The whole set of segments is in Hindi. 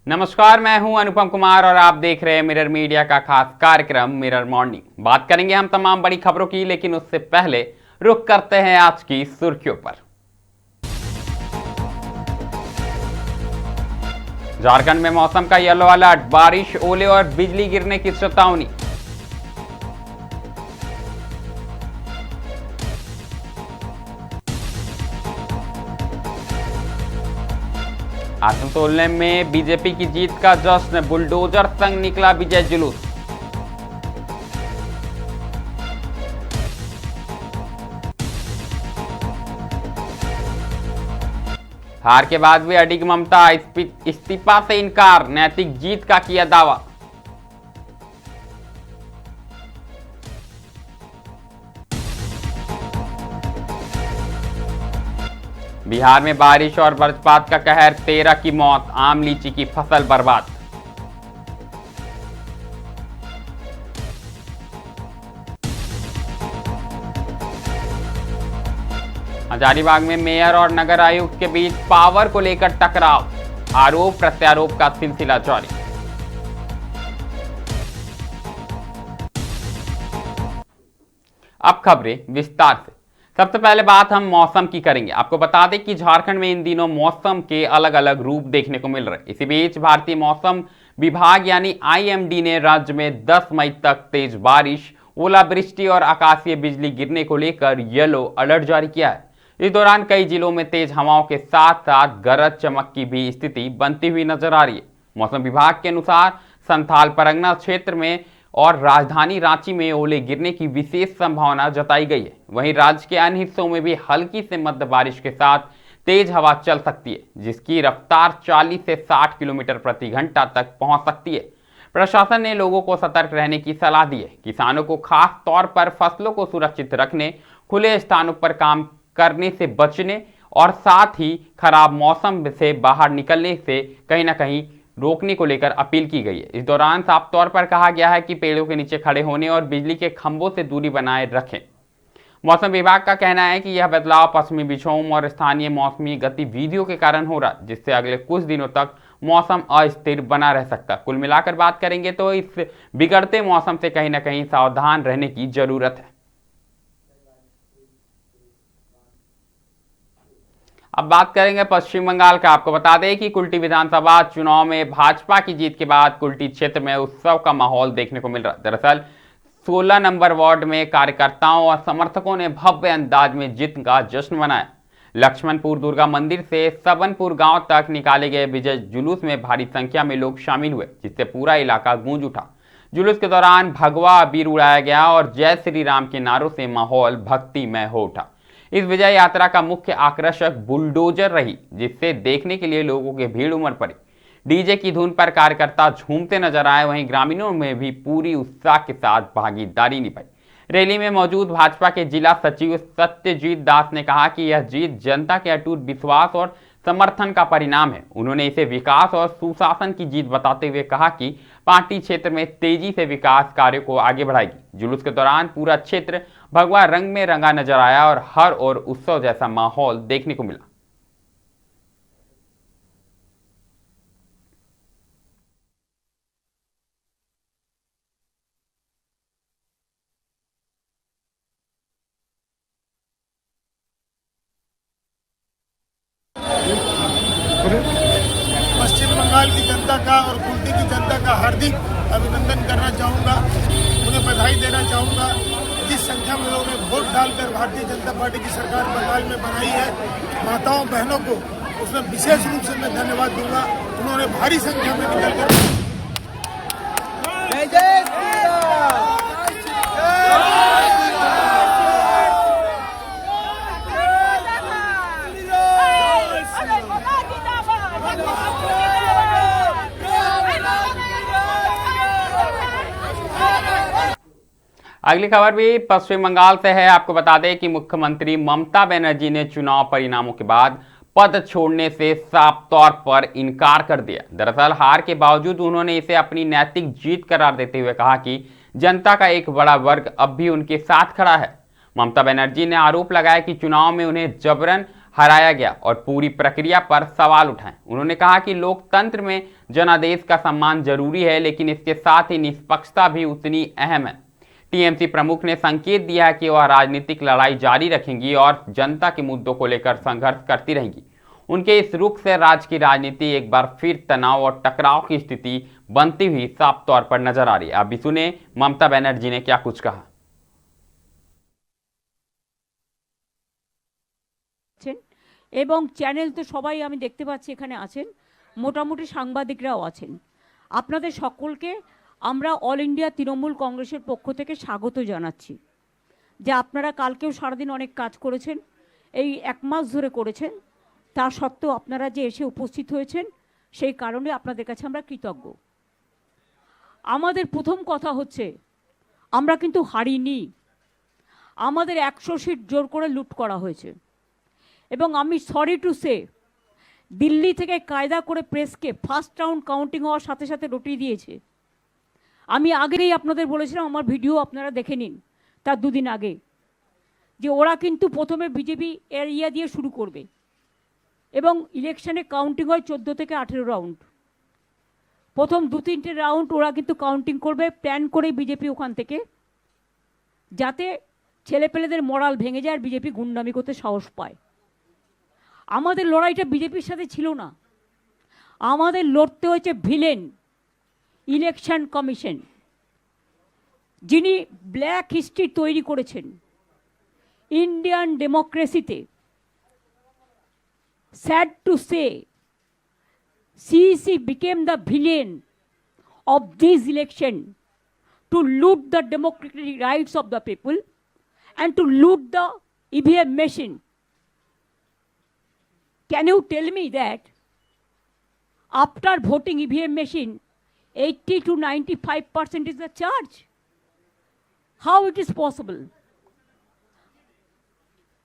नमस्कार, मैं हूं अनुपम कुमार और आप देख रहे हैं मिरर मीडिया का खास कार्यक्रम मिरर मॉर्निंग। बात करेंगे हम तमाम बड़ी खबरों की, लेकिन उससे पहले रुक करते हैं आज की सुर्खियों पर। झारखंड में मौसम का येलो अलर्ट, बारिश, ओले और बिजली गिरने की चेतावनी। आसनसोल में बीजेपी की जीत का जश्न, बुलडोजर संग निकला विजय जुलूस। हार के बाद भी अडिग ममता, इस्तीफा से इनकार, नैतिक जीत का किया दावा। बिहार में बारिश और वज्रपात का कहर, 13 की मौत, आम लीची की फसल बर्बाद। हजारीबाग में मेयर और नगर आयुक्त के बीच पावर को लेकर टकराव, आरोप प्रत्यारोप का सिलसिला जारी। अब खबरें विस्तार से। सबसे पहले बात हम मौसम की करेंगे। आपको बता दें कि झारखंड में इन दिनों मौसम के अलग अलग रूप देखने को मिल रहे हैं। इसी बीच भारतीय मौसम विभाग यानी आईएमडी ने राज्य में 10 मई तक तेज बारिश, ओलावृष्टि और आकाशीय बिजली गिरने को लेकर येलो अलर्ट जारी किया है। इस दौरान कई जिलों में तेज हवाओं के साथ साथ गरज चमक की भी स्थिति बनती हुई नजर आ रही है। मौसम विभाग के अनुसार संथाल परगना क्षेत्र में और राजधानी रांची में ओले गिरने की विशेष संभावना जताई गई है। वहीं राज्य के अन्य हिस्सों में भी हल्की से मध्य बारिश के साथ तेज हवा चल सकती है, जिसकी रफ्तार 40 से 60 किलोमीटर प्रति घंटा तक पहुंच सकती है। प्रशासन ने लोगों को सतर्क रहने की सलाह दी है। किसानों को खास तौर पर फसलों को सुरक्षित रखने, खुले स्थानों पर काम करने से बचने और साथ ही खराब मौसम से बाहर निकलने से कहीं ना कहीं रोकने को लेकर अपील की गई है। इस दौरान साफ तौर पर कहा गया है कि पेड़ों के नीचे खड़े होने और बिजली के खंभों से दूरी बनाए रखें। मौसम विभाग का कहना है कि यह बदलाव पश्चिमी विक्षोभ और स्थानीय मौसमी गतिविधियों के कारण हो रहा, जिससे अगले कुछ दिनों तक मौसम अस्थिर बना रह सकता। कुल मिलाकर बात करेंगे तो इस बिगड़ते मौसम से कहीं ना कहीं सावधान रहने की जरूरत है। अब बात करेंगे पश्चिम बंगाल का। आपको बता दें कि कुल्टी विधानसभा चुनाव में भाजपा की जीत के बाद कुल्टी क्षेत्र में उत्सव का माहौल देखने को मिल रहा है। दरअसल 16 नंबर वार्ड में कार्यकर्ताओं और समर्थकों ने भव्य अंदाज में जीत का जश्न मनाया। लक्ष्मणपुर दुर्गा मंदिर से सबनपुर गांव तक निकाले गए विजय जुलूस में भारी संख्या में लोग शामिल हुए, जिससे पूरा इलाका गूंज उठा। जुलूस के दौरान भगवा अबीर उड़ाया गया और जय श्री राम के नारों से माहौल भक्तिमय हो उठा। इस विजय यात्रा का मुख्य आकर्षक बुलडोजर रही, जिससे देखने के लिए लोगों की भीड़ उमड़ पड़ी। डीजे की धुन पर कार्यकर्ता झूमते नजर आए। वहीं ग्रामीणों में भी पूरी उत्साह के साथ भागीदारी निभाई। रैली में मौजूद भाजपा के जिला सचिव सत्यजीत दास ने कहा कि यह जीत जनता के अटूट विश्वास और समर्थन का परिणाम है। उन्होंने इसे विकास और सुशासन की जीत बताते हुए कहा कि पार्टी क्षेत्र में तेजी से विकास कार्यों को आगे बढ़ाएगी। जुलूस के दौरान पूरा क्षेत्र भगवा रंग में रंगा नजर आया और हर ओर उत्सव जैसा माहौल देखने को मिला। पश्चिम बंगाल की जनता का और कुल्टी की जनता का हार्दिक अभिनंदन करना चाहूँगा, उन्हें बधाई देना चाहूँगा। जिस संख्या में लोगों ने वोट डालकर भारतीय जनता पार्टी की सरकार बंगाल में बनाई है, माताओं बहनों को उसमें विशेष रूप से मैं धन्यवाद दूंगा। उन्होंने भारी संख्या में निकलकर अगली खबर भी पश्चिम बंगाल से है। आपको बता दें कि मुख्यमंत्री ममता बनर्जी ने चुनाव परिणामों के बाद पद छोड़ने से साफ तौर पर इनकार कर दिया। दरअसल हार के बावजूद उन्होंने इसे अपनी नैतिक जीत करार देते हुए कहा कि जनता का एक बड़ा वर्ग अब भी उनके साथ खड़ा है। ममता बनर्जी ने आरोप लगाया कि चुनाव में उन्हें जबरन हराया गया और पूरी प्रक्रिया पर सवाल उठाए। उन्होंने कहा कि लोकतंत्र में जनादेश का सम्मान जरूरी है, लेकिन इसके साथ ही निष्पक्षता भी उतनी अहम है। टीएमसी प्रमुख ने संकेत दिया है कि वह राजनीतिक लड़ाई जारी रखेंगी और जनता के मुद्दों को लेकर संघर्ष करती रहेंगी। उनके इस रुख से राज्य की राजनीति एक बार फिर तनाव और टकराव की स्थिति बनती हुई साफ तौर पर नजर आ रही है। अभी सुने ममता बनर्जी ने क्या कुछ कहा। এবং চ্যানেল তো সবাই আমি দেখতে পাচ্ছি এখানে আছেন, মোটামুটি সাংবাদিকরাও আছেন। আপনাদের সকলকে আমরা অল ইন্ডিয়া তৃণমূল কংগ্রেসের পক্ষ থেকে স্বাগত জানাচ্ছি যে আপনারা কালকেও সারাদিন অনেক কাজ করেছেন, এই এক মাস ধরে করেছেন, তা সত্ত্বেও আপনারা যে এসে উপস্থিত হয়েছেন সেই কারণে আপনাদের কাছে আমরা কৃতজ্ঞ। আমাদের প্রথম কথা হচ্ছে আমরা কিন্তু হারিনি, আমাদের 100 সিট জোর করে লুট করা হয়েছে এবং আমি সরি টু সে দিল্লি থেকে কায়দা করে প্রেসকে ফার্স্ট রাউন্ড কাউন্টিং হওয়ার সাথে সাথে রটিয়ে দিয়েছে। আমি আগেই আপনাদের বলেছিলাম, আমার ভিডিও আপনারা দেখে নিন তার দুদিন আগে, যে ওরা কিন্তু প্রথমে বিজেপি এরিয়া দিয়ে শুরু করবে এবং ইলেকশনে কাউন্টিং হয় 14 থেকে 18 রাউন্ড। প্রথম 2-3টে রাউন্ড ওরা কিন্তু কাউন্টিং করবে প্ল্যান করে বিজেপি ওখান থেকে, যাতে ছেলেপেলেদের মরাল ভেঙে যায় আর বিজেপি গুন্ডামি করতে সাহস পায়। আমাদের লড়াইটা বিজেপির সাথে ছিল না, আমাদের লড়তে হয়েছে ভিলেন ইলেকশন কমিশন, যিনি ব্ল্যাক হিস্ট্রি তৈরি করেছেন ইন্ডিয়ান ডেমোক্রেসিতে। Sad to say CEC became the villain of this election to loot the democratic rights of the people and to loot the EVM machine. Can you tell me that after voting EVM machine 80 to 95% is the charge? How it is possible?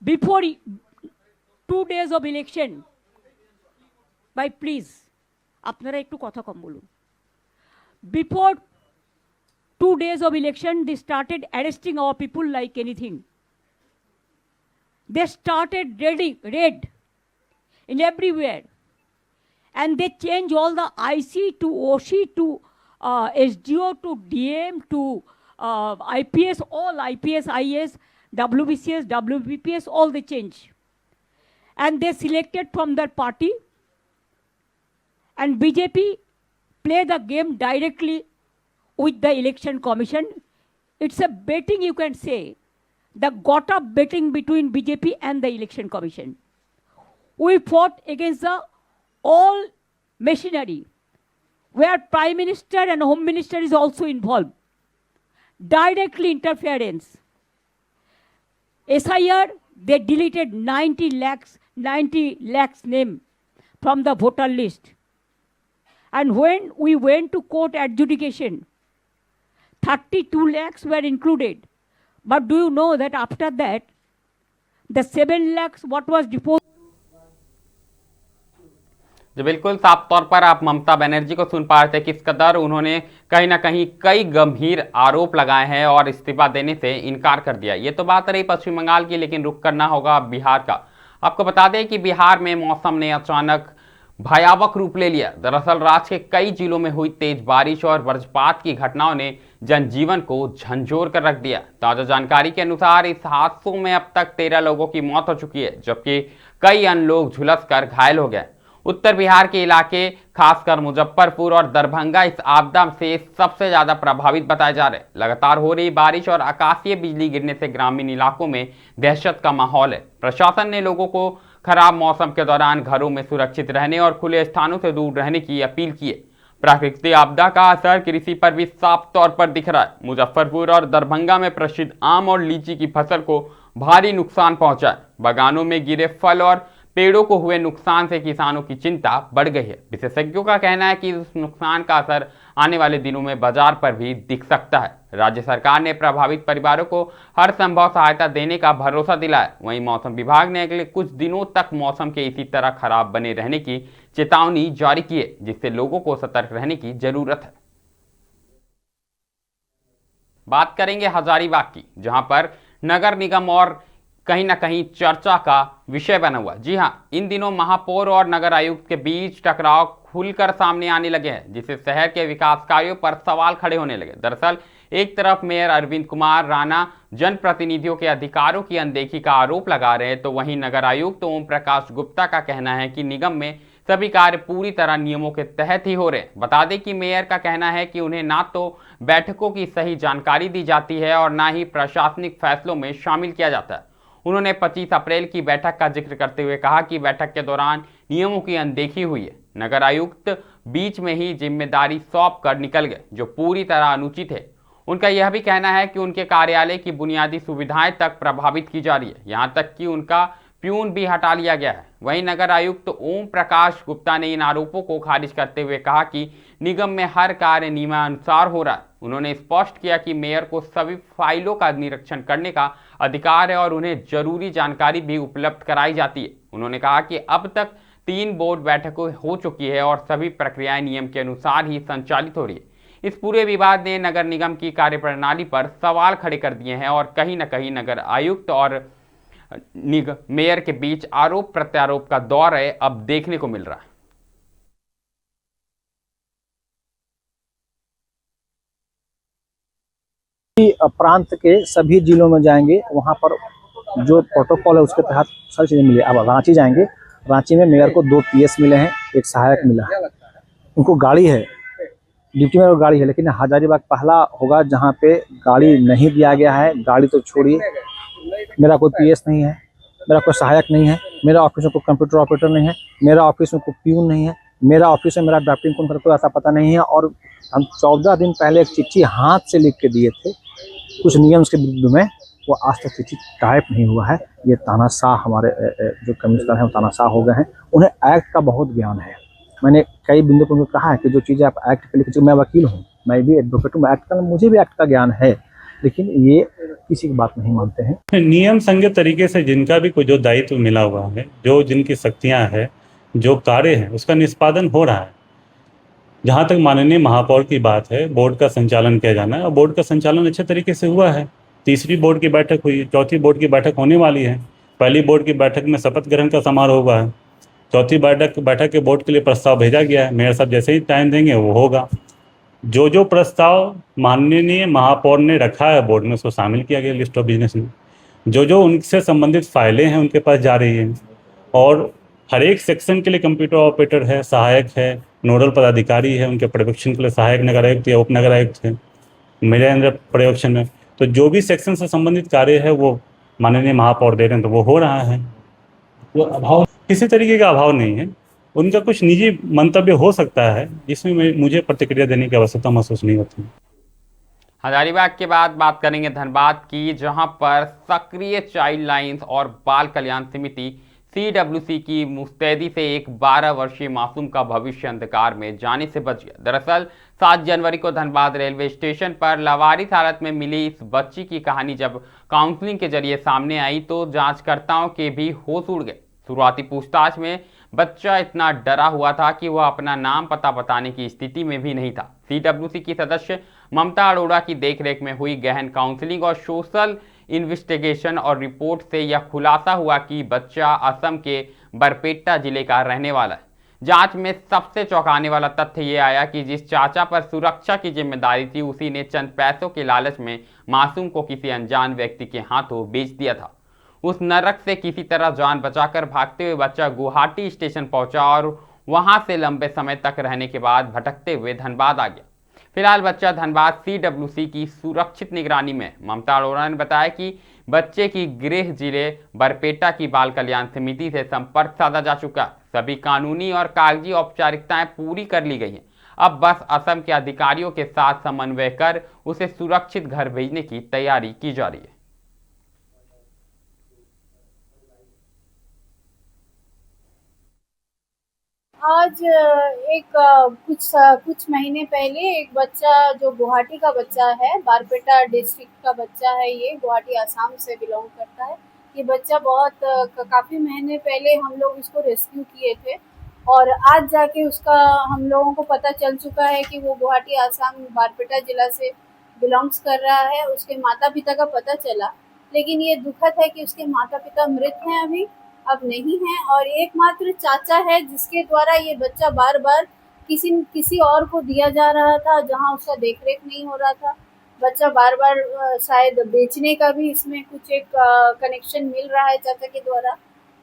Before 2 days of election, by please, আপনারা একটু কথা কম বলুন। Before 2 days of election, they started arresting our people like anything. They started raid in everywhere, and they changed all the IC to OC to SDO to DM to IPS, all IPS, IS, WBCS, WBPS, all they changed. And they selected from their party, and BJP play the game directly with the election commission. It's a betting, you can say, the got up betting between BJP and the election commission. We fought against the all machinery, where Prime Minister and Home Minister is also involved. Directly interference. SIR, they deleted 90 lakhs name from the voter list. And when we went to court adjudication, 32 lakhs were included. But do you know that after that, the 7 lakhs what was deposited? जो बिल्कुल साफ तौर पर आप ममता बनर्जी को सुन पा रहे थे, किस कदर उन्होंने कहीं ना कहीं कई गंभीर आरोप लगाए हैं और इस्तीफा देने से इनकार कर दिया। ये तो बात रही पश्चिम बंगाल की, लेकिन रुख करना होगा बिहार का। आपको बता दें कि बिहार में मौसम ने अचानक भयावह रूप ले लिया। दरअसल राज्य के कई जिलों में हुई तेज बारिश और वज्रपात की घटनाओं ने जनजीवन को झंझोर कर रख दिया। ताजा जानकारी के अनुसार इस हादसों में अब तक 13 लोगों की मौत हो चुकी है, जबकि कई अन्य लोग झुलस कर घायल हो गए। उत्तर बिहार के इलाके खासकर मुजफ्फरपुर और दरभंगा इस आपदा से सबसे ज्यादा प्रभावित बताए जा रहे। लगातार हो रही बारिश और आकाशीय बिजली गिरने से ग्रामीण इलाकों में दहशत का माहौल है। प्रशासन ने लोगों को खराब मौसम के दौरान घरों में सुरक्षित रहने और खुले स्थानों से दूर रहने की अपील की है। प्राकृतिक आपदा का असर कृषि पर भी साफ तौर पर दिख रहा है। मुजफ्फरपुर और दरभंगा में प्रसिद्ध आम और लीची की फसल को भारी नुकसान पहुंचा है। बागानों में गिरे फल और पेड़ों को हुए नुकसान से किसानों की चिंता बढ़ गई है। विशेषज्ञों का कहना है कि इस नुकसान का असर आने वाले दिनों में बाजार पर भी दिख सकता है। राज्य सरकार ने प्रभावित परिवारों को हर संभव सहायता देने का भरोसा दिलाया। वहीं मौसम विभाग ने अगले कुछ दिनों तक मौसम के इसी तरह खराब बने रहने की चेतावनी जारी की है, जिससे लोगों को सतर्क रहने की जरूरत है। बात करेंगे हजारीबाग की, जहां पर नगर निगम और कहीं ना कहीं चर्चा का विषय बना हुआ। जी हाँ, इन दिनों महापौर और नगर आयुक्त के बीच टकराव खुलकर सामने आने लगे हैं, जिससे शहर के विकास कार्यों पर सवाल खड़े होने लगे। दरअसल एक तरफ मेयर अरविंद कुमार राणा जनप्रतिनिधियों के अधिकारों की अनदेखी का आरोप लगा रहे हैं, तो वहीं नगर आयुक्त ओम प्रकाश गुप्ता का कहना है कि निगम में सभी कार्य पूरी तरह नियमों के तहत ही हो रहे हैं। बता दें कि मेयर का कहना है कि उन्हें ना तो बैठकों की सही जानकारी दी जाती है और ना ही प्रशासनिक फैसलों में शामिल किया जाता है। उन्होंने 25 अप्रैल की बैठक का जिक्र करते हुए कहा कि बैठक के दौरान नियमों की अनदेखी हुई है। नगर आयुक्त बीच में ही जिम्मेदारी सौंप कर निकल गए, जो पूरी तरह अनुचित है। उनका यह भी कहना है कि उनके कार्यालय की बुनियादी सुविधाएं तक प्रभावित की जा रही है, यहां तक कि उनका प्यून भी हटा लिया गया है। वहीं नगर आयुक्त ओम प्रकाश गुप्ता ने इन आरोपों को खारिज करते हुए कहा कि निगम में हर कार्य नियमानुसार हो रहा है। उन्होंने स्पष्ट किया कि मेयर को सभी फाइलों का निरीक्षण करने का अधिकार है और उन्हें जरूरी जानकारी भी उपलब्ध कराई जाती है। उन्होंने कहा कि अब तक 3 बोर्ड बैठकें हो चुकी है और सभी प्रक्रियाएं नियम के अनुसार ही संचालित हो रही है। इस पूरे विवाद ने नगर निगम की कार्यप्रणाली पर सवाल खड़े कर दिए हैं और कहीं न कहीं नगर आयुक्त और मेयर के बीच आरोप प्रत्यारोप का दौर है अब देखने को मिल रहा है। प्रांत के सभी जिलों में जाएंगे, वहां पर जो प्रोटोकॉल है उसके तहत सारी चीजें मिली। अब रांची जाएंगे, रांची में मेयर को 2 पीएस मिले हैं, एक सहायक मिला है। उनको गाड़ी है, ड्यूटी में गाड़ी है, लेकिन हजारीबाग पहला होगा जहां पे गाड़ी नहीं दिया गया है। गाड़ी तो छोड़िए, मेरा कोई पीएस नहीं है, मेरा कोई सहायक नहीं है, मेरा ऑफिस में कोई कंप्यूटर ऑपरेटर नहीं है, मेरा ऑफिस में कोई प्यून नहीं है, मेरा ऑफिस में मेरा ड्राफ्टिंग कौन करता है ऐसा पता नहीं है। और हम 14 दिन पहले एक चिट्ठी हाथ से लिख के दिए थे कुछ नियम के विरुद्ध में, वो आज तक चिट्ठी टाइप नहीं हुआ है। ये तानाशाह हमारे जो कमिश्नर हैं वो तानाशाह हो गए हैं। उन्हें एक्ट का बहुत ज्ञान है। मैंने कई बिंदु पर उनको कहा है कि जो चीज़ें आप एक्ट पे लिखिए, मैं वकील हूँ, मैं भी एडवोकेट हूँ, एक्ट का मुझे भी एक्ट का ज्ञान है, लेकिन ये किसी की बात नहीं मानते हैं। नियम संगत तरीके से जिनका भी कोई जो दायित्व मिला हुआ है, जो जिनकी शक्तियां हैं, जो कार्य है, उसका निष्पादन हो रहा है। जहाँ तक माननीय महापौर की बात है, बोर्ड का संचालन किया जाना है और बोर्ड का संचालन अच्छे तरीके से हुआ है। 3री बोर्ड की बैठक हुई, 4थी बोर्ड की बैठक होने वाली है। पहली बोर्ड की बैठक में शपथ ग्रहण का समारोह हुआ है। 4थी बैठक के बोर्ड के लिए प्रस्ताव भेजा गया है। मेयर साहब जैसे ही टाइम देंगे वो होगा। जो प्रस्ताव माननीय महापौर ने रखा है बोर्ड में, उसको शामिल किया गया लिस्ट ऑफ बिजनेस में। जो उनसे संबंधित फाइलें हैं उनके पास जा रही हैं और हर एक सेक्शन के लिए कंप्यूटर ऑपरेटर है, सहायक है, नोडल पदाधिकारी है, उनके पर्यवेक्षण के लिए सहायक नगर आयुक्त या उप नगर आयुक्त है, मेरे अंदर पर्यवेक्षण है। तो जो भी सेक्शन से संबंधित कार्य है वो माननीय महापौर दे रहे हैं, तो वो हो रहा है। वो अभाव, किसी तरीके का अभाव नहीं है। उनका कुछ निजी मंतव्य हो सकता है जिसमें मुझे प्रतिक्रिया देने की आवश्यकता महसूस नहीं होती। हजारीबाग के बाद बात करेंगे धनबाद की, जहां पर सक्रिय चाइल्ड लाइन्स और बाल कल्याण समिति CWC की मुस्तैदी से एक 12 वर्षीय मासूम का भविष्य अंधकार में जाने से बच गया। दरअसल 7 जनवरी को धनबाद रेलवे स्टेशन पर लावारिस हालत में मिली इस बच्ची की कहानी जब काउंसलिंग के जरिए सामने आई तो जांचकर्ताओं के भी होश उड़ गए। शुरुआती पूछताछ में बच्चा इतना डरा हुआ था कि वह अपना नाम पता बताने की स्थिति में भी नहीं था। CWC की सदस्य ममता अरोड़ा की देखरेख में हुई गहन काउंसलिंग और सोशल इन्वेस्टिगेशन और रिपोर्ट से यह खुलासा हुआ कि बच्चा असम के बरपेटा जिले का रहने वाला है। जांच में सबसे चौंकाने वाला तथ्य ये आया कि जिस चाचा पर सुरक्षा की जिम्मेदारी थी, उसी ने चंद पैसों के लालच में मासूम को किसी अनजान व्यक्ति के हाथों बेच दिया था। उस नरक से किसी तरह जान बचाकर भागते हुए बच्चा गुवाहाटी स्टेशन पहुंचा और वहां से लंबे समय तक रहने के बाद भटकते हुए धनबाद आ गया। फिलहाल बच्चा धनबाद CWC की सुरक्षित निगरानी में। ममता अरोड़ा ने बताया कि बच्चे की गृह जिले बरपेटा की बाल कल्याण समिति से संपर्क साधा जा चुका है। सभी कानूनी और कागजी औपचारिकताएं पूरी कर ली गई हैं। अब बस असम के अधिकारियों के साथ समन्वय कर उसे सुरक्षित घर भेजने की तैयारी की जा रही है। आज कुछ महीने पहले एक बच्चा जो गुवाहाटी का बच्चा है, बारपेटा डिस्ट्रिक्ट का बच्चा है, ये गुवाहाटी आसाम से बिलोंग करता है। ये बच्चा काफ़ी महीने पहले हम लोग इसको रेस्क्यू किए थे और आज जाके उसका हम लोगों को पता चल चुका है कि वो गुवाहाटी आसाम बारपेटा जिला से बिलोंग्स कर रहा है। उसके माता पिता का पता चला लेकिन ये दुखद है कि उसके माता पिता मृत हैं अभी, अब नहीं हैं, और एकमात्र चाचा है जिसके द्वारा ये बच्चा बार बार किसी और को दिया जा रहा था, जहां उसका देखरेख नहीं हो रहा था। बच्चा बार बार शायद बेचने का भी इसमें कुछ एक कनेक्शन मिल रहा है चाचा के द्वारा।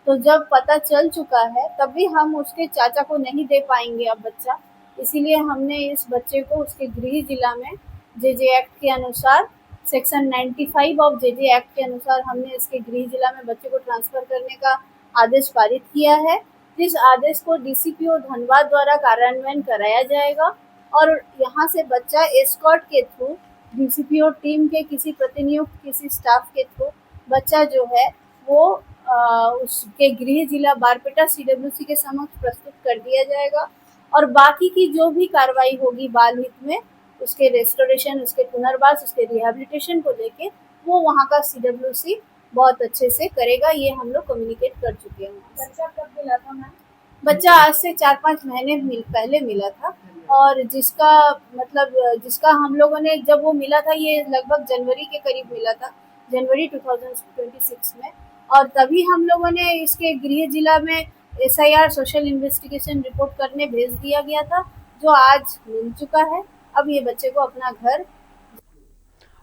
तो जब पता चल चुका है तब भी हम उसके चाचा को नहीं दे पाएंगे अब बच्चा, इसीलिए हमने इस बच्चे को उसके गृह जिला में जेजे एक्ट के अनुसार, सेक्शन 95 ऑफ जेजे एक्ट के अनुसार हमने इसके गृह जिला में बच्चे को ट्रांसफर करने का आदेश पारित किया है। जिस आदेश को डीसीपीओ धनबाद द्वारा कार्यान्वयन कराया जाएगा और यहाँ से बच्चा एस्कॉर्ट के थ्रू डीसीपीओ टीम के किसी प्रतिनियुक्त किसी स्टाफ के थ्रू बच्चा जो है वो उसके गृह जिला बारपेटा सीडब्ल्यूसी के समक्ष प्रस्तुत कर दिया जाएगा और बाकी की जो भी कार्रवाई होगी बाल हित में, उसके रेस्टोरेशन, उसके पुनर्वास, उसके रिहेबिलिटेशन को लेके वो वहाँ का सीडब्ल्यूसी बहुत अच्छे से करेगा। ये हम लोग कम्युनिकेट कर चुके हैं। बच्चा कब मिला था मैम? बच्चा आज से 4-5 महीने पहले मिला था और जिसका हम लोगों ने, जब वो मिला था ये लगभग जनवरी के करीब मिला था, जनवरी 2026 में, और तभी हम लोगों ने इसके गृह जिला में SIR सोशल इन्वेस्टिगेशन रिपोर्ट करने भेज दिया गया था, जो आज मिल चुका है। अब ये बच्चे को अपना घर।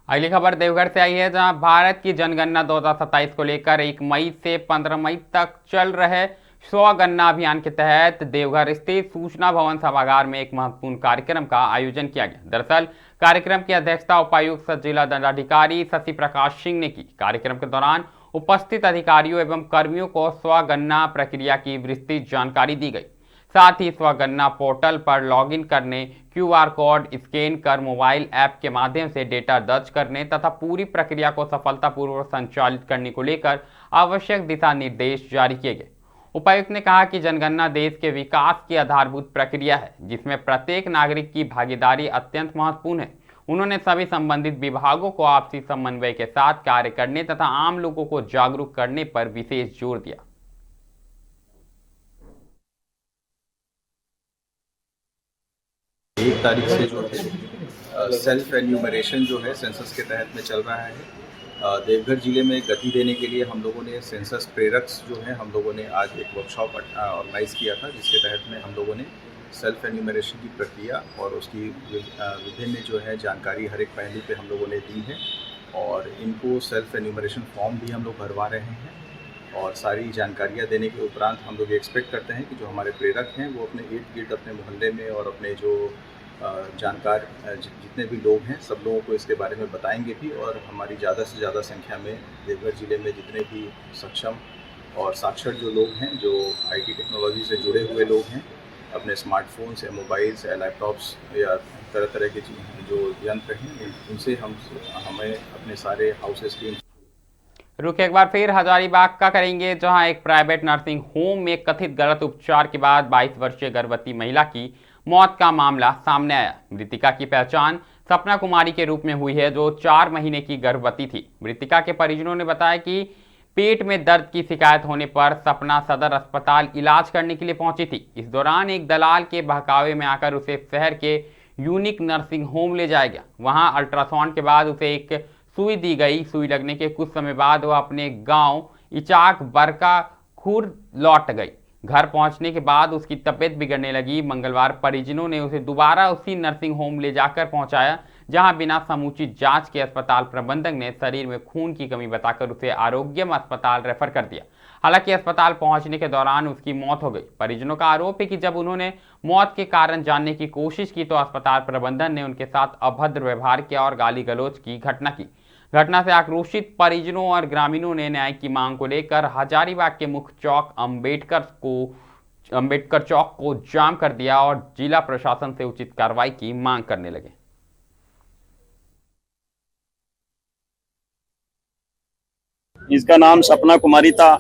अगली खबर देवघर से आई है, जहां भारत की जनगणना 2027 को लेकर 1 मई से 15 मई तक चल रहे स्वगणना अभियान के तहत देवघर स्थित सूचना भवन सभागार में एक महत्वपूर्ण कार्यक्रम का आयोजन किया गया। दरअसल कार्यक्रम की अध्यक्षता उपायुक्त जिला दंडाधिकारी शशि प्रकाश सिंह ने की। कार्यक्रम के दौरान उपस्थित अधिकारियों एवं कर्मियों को स्वगणना प्रक्रिया की विस्तृत जानकारी दी गई। साथ ही स्वगणना पोर्टल पर लॉगिन करने, QR कोड स्कैन कर मोबाइल ऐप के माध्यम से डेटा दर्ज करने तथा पूरी प्रक्रिया को सफलतापूर्वक संचालित करने को लेकर आवश्यक दिशा निर्देश जारी किए गए। उपायुक्त ने कहा कि जनगणना देश के विकास की आधारभूत प्रक्रिया है, जिसमें प्रत्येक नागरिक की भागीदारी अत्यंत महत्वपूर्ण है। उन्होंने सभी संबंधित विभागों को आपसी समन्वय के साथ कार्य करने तथा आम लोगों को जागरूक करने पर विशेष जोर दिया। 1 तारीख से जो है सेल्फ एन्यूमरेशन जो है सेंसस के तहत में चल रहा है। देवघर जिले में गति देने के लिए हम लोगों ने सेंसस प्रेरक्स जो है हम लोगों ने आज एक वर्कशॉप ऑर्गेनाइज किया था, जिसके तहत में हम लोगों ने सेल्फ एन्यूमरेशन की प्रक्रिया और उसकी विभिन्न जो है जानकारी हर एक पहलू पे हम लोगों ने दी है और इनको सेल्फ एन्यूमरेशन फॉर्म भी हम लोग भरवा रहे हैं और सारी जानकारियाँ देने के उपरांत हम लोग एक्सपेक्ट करते हैं कि जो हमारे प्रेरक हैं वो अपने इर्द गिर्द अपने मोहल्ले में और अपने जो जानकार जितने भी लोग हैं सब लोगों को इसके बारे में बताएंगे भी और हमारी ज़्यादा से ज़्यादा संख्या में देवघर ज़िले में जितने भी सक्षम और साक्षर जो लोग हैं, जो IT टेक्नोलॉजी से जुड़े हुए लोग हैं, अपने स्मार्टफोन्स या मोबाइल्स या लैपटॉप्स या तरह तरह के जो यंत्र हैं उनसे हमें अपने सारे हाउसेस की। रुक एक बार फिर हजारीबाग का करेंगे, जहां एक प्राइवेट नर्सिंग होम में कथित गलत उपचार के बाद 22 वर्षीय गर्भवती महिला की मौत का मामला सामने आया। मृतिका की पहचान सपना कुमारी के रूप में हुई है, जो 4 महीने की गर्भवती थी। मृतिका के परिजनों ने बताया कि पेट में दर्द की शिकायत होने पर सपना सदर अस्पताल इलाज करने के लिए पहुंची थी। इस दौरान एक दलाल के बहकावे में आकर उसे शहर के यूनिक नर्सिंग होम ले जाया गया। वहां अल्ट्रासाउंड के बाद उसे एक सुई दी गई। सुई लगने के कुछ समय बाद वह अपने गांव इचाक बरका खुर्द लौट गई। घर पहुंचने के बाद उसकी तबीयत बिगड़ने लगी। मंगलवार परिजनों ने उसे दोबारा उसी नर्सिंग होम ले जाकर पहुंचाया, जहां बिना समुचित जांच के अस्पताल प्रबंधक ने शरीर में खून की कमी बताकर उसे आरोग्यम अस्पताल रेफर कर दिया। हालांकि अस्पताल पहुंचने के दौरान उसकी मौत हो गई। परिजनों का आरोप है कि जब उन्होंने मौत के कारण जानने की कोशिश की तो अस्पताल प्रबंधन ने उनके साथ अभद्र व्यवहार किया और गाली गलौज की घटना की। घटना से आक्रोशित परिजनों और ग्रामीणों ने न्याय की मांग को लेकर हजारीबाग के मुख्य चौक अंबेडकर चौक को जाम कर दिया और जिला प्रशासन से उचित कार्रवाई की मांग करने लगे। इसका नाम सपना कुमारी था।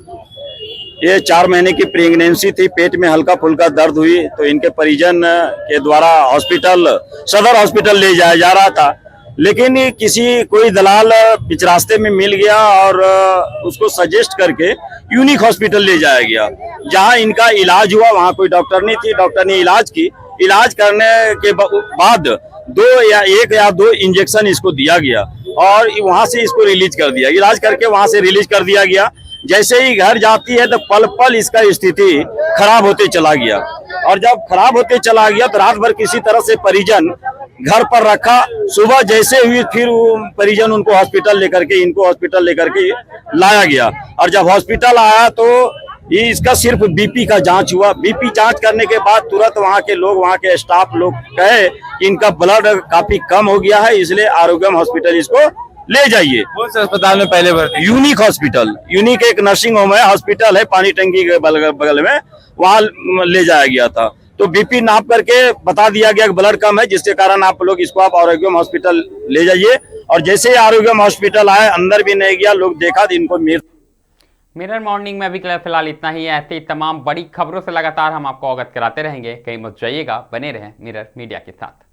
ये 4 महीने की प्रेगनेंसी थी। पेट में हल्का फुल्का दर्द हुई तो इनके परिजन के द्वारा सदर हॉस्पिटल ले जाया जा रहा था, लेकिन कोई दलाल बीच रास्ते में मिल गया और उसको सजेस्ट करके यूनिक हॉस्पिटल ले जाया गया। जहां इनका इलाज हुआ वहां कोई डॉक्टर नहीं थी। डॉक्टर ने इलाज की इलाज करने के बाद 1 या 2 इंजेक्शन इसको दिया गया और वहां से इसको रिलीज कर दिया, इलाज करके वहां से रिलीज कर दिया गया। जैसे ही घर जाती है तो पल पल इसका स्थिति खराब होते चला गया और जब खराब होते चला गया तो रात भर किसी तरह से परिजन घर पर रखा। सुबह जैसे हुई फिर परिजन उनको हॉस्पिटल लेकर के इनको हॉस्पिटल लेकर के लाया गया और जब हॉस्पिटल आया तो ये इसका सिर्फ बीपी का जांच हुआ। बीपी जांच करने के बाद तुरंत वहाँ के लोग, वहाँ के स्टाफ लोग कहे कि इनका ब्लड काफी कम हो गया है, इसलिए आरोग्यम हॉस्पिटल इसको ले जाइए। कौन से अस्पताल में पहले भर्ती? यूनिक हॉस्पिटल, यूनिक एक नर्सिंग होम है, हॉस्पिटल है पानी टंकी के बगल में, वहाँ ले जाया गया था। तो बीपी नाप करके बता दिया गया कि ब्लड कम है, जिसके कारण आप लोग इसको आप आरोग्यम हॉस्पिटल ले जाइए। और जैसे ही आरोग्यम हॉस्पिटल आए, अंदर भी नहीं गया, लोग देखा तो इनको मिरर मॉर्निंग में अभी के लिए फिलहाल इतना ही है। ऐसे तमाम बड़ी खबरों से लगातार हम आपको अवगत कराते रहेंगे। कहीं मत जाइएगा, बने रहें मिरर मीडिया के साथ।